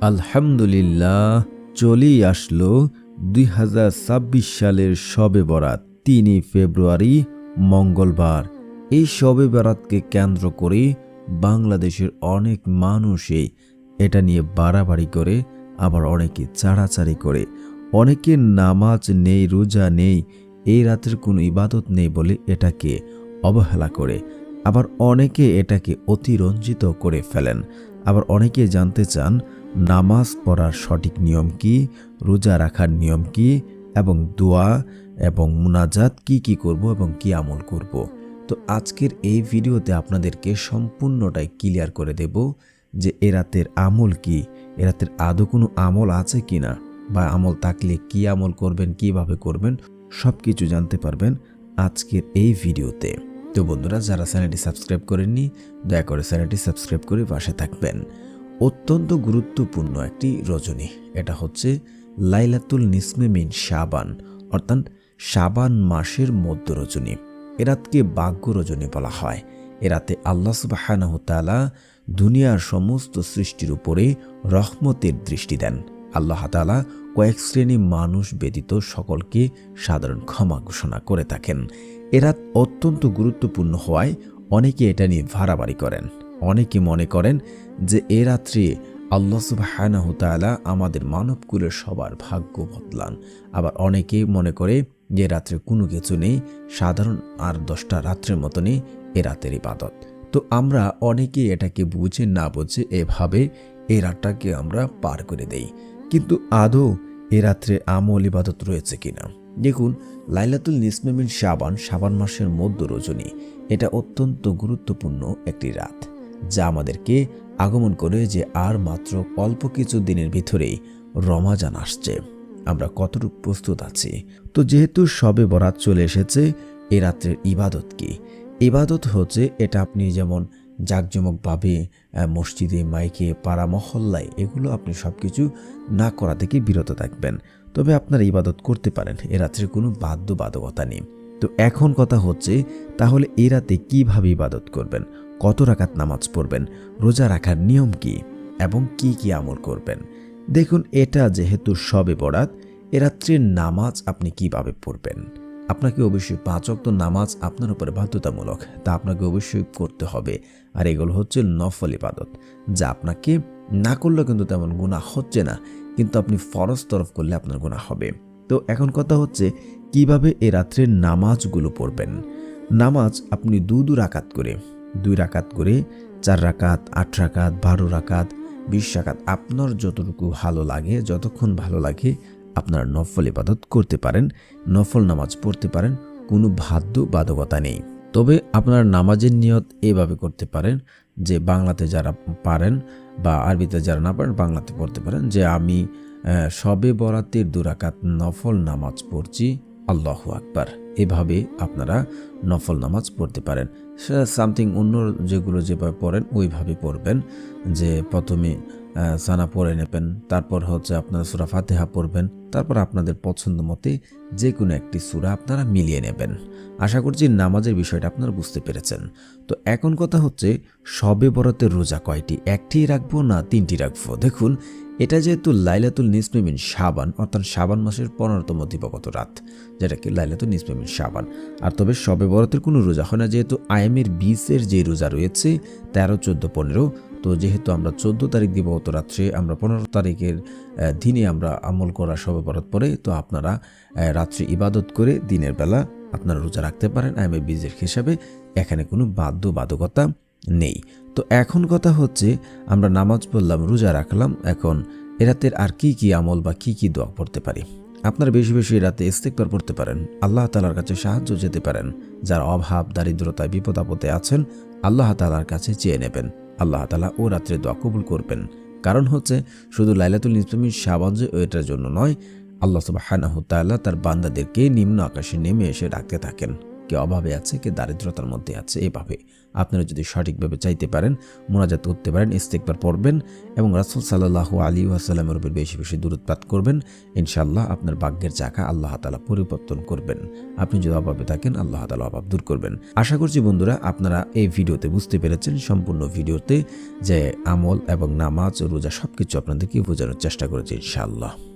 আলহামদুলিল্লাহ, চলেই আসলো ২০২৬ সালের শবে বরাত ৩ ফেব্রুয়ারি মঙ্গলবার। এই শবে বরাতকে কেন্দ্র করে বাংলাদেশের অনেক মানুষই এটা নিয়ে বাড়াবাড়ি করে, আবার অনেকে চাড়াচাড়ি করে। অনেকের নামাজ নেই, রোজা নেই, এই রাতের কোনো ইবাদত নেই বলে এটাকে অবহেলা করে। আবার অনেকে এটাকে অতিরঞ্জিত করে ফেলেন। আবার অনেকে জানতে চান নামাজ পড়ার সঠিক নিয়ম কি, রোজা রাখার নিয়ম কি, এবং দোয়া এবং মুনাজাত কি করব এবং কি আমল করব। তো আজকের এই ভিডিওতে আপনাদেরকে সম্পূর্ণটাই ক্লিয়ার করে দেব যে এ রাতের আমল কি, এ রাতের আদৌ কোনো আমল আছে কিনা, বা আমল থাকলে কি আমল করবেন, কিভাবে করবেন, সব কিছু জানতে পারবেন আজকের এই ভিডিওতে। তো বন্ধুরা, যারা চ্যানেলটি সাবস্ক্রাইব করেননি, দয়া করে চ্যানেলটি সাবস্ক্রাইব করে পাশে থাকবেন। অত্যন্ত গুরুত্বপূর্ণ একটি রজনী, এটা হচ্ছে লাইলাতুল নিসফে মিন শাবান, অর্থাৎ শাবান মাসের মধ্য রজনী। এ রাতকে ভাগ্য রজনী বলা হয়। এ রাতে আল্লাহ সুবহানাহু তাআলা দুনিয়ার সমস্ত সৃষ্টির উপরে রহমতের দৃষ্টি দেন। আল্লাহ তাআলা কয়েক শ্রেণী মানুষ ব্যতীত সকলকে সাধারণ ক্ষমা ঘোষণা করে থাকেন। এ রাত অত্যন্ত গুরুত্বপূর্ণ হওয়ায় অনেকে এটা নিয়ে ভাড়াবাড়ি করেন। অনেকে মনে করেন যে এ রাত্রে আল্লাহ সুবহানাহু তাআলা আমাদের মানবকুলের সবার ভাগ্য বদলান। আবার অনেকে মনে করে যে রাত্রে কোনো কিছু নেই, সাধারণ আর 10টা রাত্রের মতনই এ রাতের ইবাদত। তো আমরা অনেকে এটাকে বুঝে না বুঝে এভাবে এই রাতটাকে আমরা পার করে দেই। কিন্তু আদৌ এ রাত্রে আমল ইবাদত রয়েছে কিনা? দেখুন, লাইলাতুল নিসফে মিন শাবান, শাবান মাসের মধ্য রজনী, এটা অত্যন্ত গুরুত্বপূর্ণ একটি রাত, যা আমাদেরকে আগমন করে যে আর মাত্র অল্প কিছু দিনের ভিতরেই রমাজান আসছে। আমরা কতটুকু প্রস্তুত আছি? তো যেহেতু শবে বরাত চলে এসেছে, এ রাত্রের ইবাদত কি? ইবাদত হচ্ছে এটা আপনি যেমন জাঁকজমকভাবে মসজিদে, মাইকে, পাড়া মহল্লায়, এগুলো আপনি সব কিছু না করা থেকে বিরত থাকবেন। তবে আপনারা ইবাদত করতে পারেন, এ রাত্রে কোনো বাধ্যবাধকতা নেই। তো এখন কথা হচ্ছে, তাহলে এ রাতে কীভাবে ইবাদত করবেন, কত রাকাত নামাজ পড়বেন, রোজা রাখার নিয়ম কি, এবং কি আমল করবেন। দেখুন, এটা যেহেতু শবে বরাত, এ রাত্রের নামাজ আপনি কিভাবে পড়বেন? আপনাকে অবশ্যই 5 ওয়াক্ত নামাজ আপনার উপরে বাধ্যতামূলক, তা আপনাকে অবশ্যই করতে হবে। আর এগুলো হচ্ছে নফল ইবাদত, যা আপনাকে না করলেও কিন্তু তেমন গুনাহ হচ্ছে না, কিন্তু আপনি ফরজ তরফ করলে আপনার গুনাহ হবে। তো এখন কথা হচ্ছে, কিভাবে এ রাত্রের নামাজগুলো পড়বেন। নামাজ আপনি 2 রাকাত করে, 2 রাকাত করে, 4 রাকাত, 8 রাকাত, 12 রাকাত, 20 রাকাত, আপনার যতটুকু ভালো লাগে, যতক্ষণ ভালো লাগে আপনার নফল ইবাদত করতে পারেন, নফল নামাজ পড়তে পারেন, কোনো বাধ্যবাধকতা নেই। তবে আপনার নামাজের নিয়ত এভাবে করতে পারেন যে বাংলাতে যারা পারেন বা আরবিতে যারা না পারেন বাংলাতে পড়তে পারেন যে আমি শবে বরাতের 2 রাকাত নফল নামাজ পড়ছি, আল্লাহু আকবার। এভাবে আপনারা নফল নামাজ পড়তে পারেন। সামথিং অন্য যেগুলো যেভাবে পড়েন ওইভাবে পড়বেন, যে প্রথমে সানা পড়ে নেবেন, তারপর হচ্ছে আপনারা সূরা ফাতিহা পড়বেন, তারপর আপনাদের পছন্দ মতে যে কোনো একটি সূরা আপনারা মিলিয়ে নেবেন। আশা করছি নামাজের বিষয়টা আপনারা বুঝতে পেরেছেন। তো এখন কথা হচ্ছে, শবে বরাতের রোজা কয়টি? 1টি রাখবো না 3টি রাখবো? দেখুন, এটা যেহেতু লাইলাতুল নিসফে মিন শাবান, অর্থাৎ শাবান মাসের 15তম দিবাগত রাত, যেটাকে লাইলাতুল নিসফে মিন শাবান। আর তবে শবে বরাতের কোনো রোজা হয় না, যেহেতু আইয়ামের 20-এর যে রোজা রয়েছে 13, 14, 15। তো যেহেতু আমরা 14 তারিখ দিবাগত রাত্রে, আমরা 15 তারিখের দিনে আমরা আমল করা শবে বরাত পরে, তো আপনারা রাত্রে ইবাদত করে দিনের বেলা আপনারা রোজা রাখতে পারেন আইয়ামের 20-এর হিসাবে। এখানে কোনো বাধ্যবাধকতা নেই। তো এখন কথা হচ্ছে, আমরা নামাজ পড়লাম, রোজা রাখলাম, এখন এ রাতের আর কি আমল বা কি দোয়া পড়তে পারি? আপনারা বেশি বেশি রাতে ইস্তিগফার পড়তে পারেন, আল্লাহ তাআলার কাছে সাহায্য যেতে পারেন। যারা অভাব, দারিদ্রতায়, বিপদ আপদে আছেন, আল্লাহ তাআলার কাছে চেয়ে নেবেন, আল্লাহ তাআলা ও রাত্রে দোয়া কবুল করবেন। কারণ হচ্ছে, শুধু লাইলাতুল নিসফে মিন শাবান যে এটার জন্য নয়, আল্লাহ সুবহানাহু তাআলা তার বান্দাদেরকে নিম্ন আকাশে নেমে এসে ডাকতে থাকেন, কে অভাবে আছে, কে দারিদ্রতার মধ্যে আছে। এভাবে আপনারা যদি সঠিকভাবে চাইতে পারেন, মোনাজাত করতে পারেন, ইস্তেগফার পড়বেন এবং রাসূল সাল্লাল্লাহু আলাইহি ওয়াসাল্লামের উপর বেশি বেশি দুরূদ পাঠ করবেন, ইনশাআল্লাহ আপনার ভাগ্যের চাকা আল্লাহ তাআলা পরিবর্তন করবেন। আপনি যদি অভাবে থাকেন, আল্লাহ তাআলা অভাব দূর করবেন। আশা করছি বন্ধুরা আপনারা এই ভিডিওতে বুঝতে পেরেছেন, সম্পূর্ণ ভিডিওতে যে আমল এবং নামাজ ও রোজা সবকিছু আপনাদেরকে বোঝানোর চেষ্টা করেছি ইনশাআল্লাহ।